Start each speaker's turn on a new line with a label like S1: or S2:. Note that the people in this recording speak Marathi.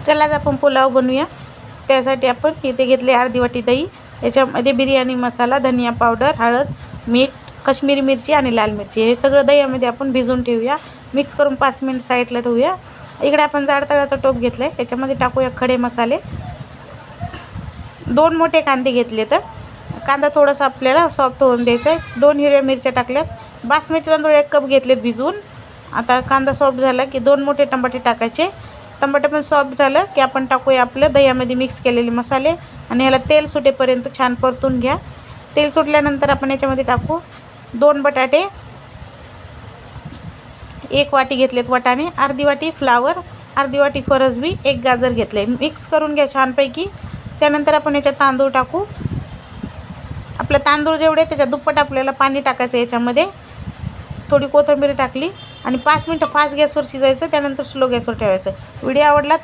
S1: चला आज आपण पुलाव बनवूया। त्यासाठी आपण इथे घेतले अर्धी वाटी दही, याच्यामध्ये बिर्याणी मसाला, धनिया पावडर, हळद, मीठ, काश्मीरी मिरची आणि लाल मिरची हे सगळं दह्यामध्ये आपण भिजवून ठेवूया। मिक्स करून 5 मिनिट साईडला ठेवूया। इकडे आपण जाड तळाचा टोप घेतलाय, याच्यामध्ये टाकूया खडे मसाले। 2 मोठे कांदे घेतले, तर कांदा थोडासा आपल्याला सॉफ्ट होऊन द्यायचा आहे। 2 हिरव्या मिरच्या टाकल्यात। बासमती तांदूळ 1 कप घेतलेत भिजवून। आता कांदा सॉफ्ट झाला की 2 मोठे टमाटे टाकायचे। टमाटे पण सॉफ्ट झालं की आपण टाकूया आपलं दह्यामध्ये मिक्स केलेले मसाले आणि याला तेल सुटेपर्यंत छान परतून घ्या। तेल सुटल्यानंतर आपण याच्यामध्ये टाकू 2 बटाटे, 1 वाटी घेतलेत वटाणे, अर्धी वाटी फ्लावर, अर्धी वाटी फरसबी, 1 गाजर घेतले। मिक्स करून घ्या छानपैकी। त्यानंतर आपण याच्यात तांदूळ टाकू। आपलं तांदूळ जेवढे त्याच्या दुप्पट आपल्याला पाणी टाकायचं याच्यामध्ये। थोडी कोथिंबीर टाकली आणि 5 मिनिटं फास्ट गॅसवर शिजायचं, त्यानंतर स्लो गॅसवर ठेवायचं। व्हिडिओ आवडला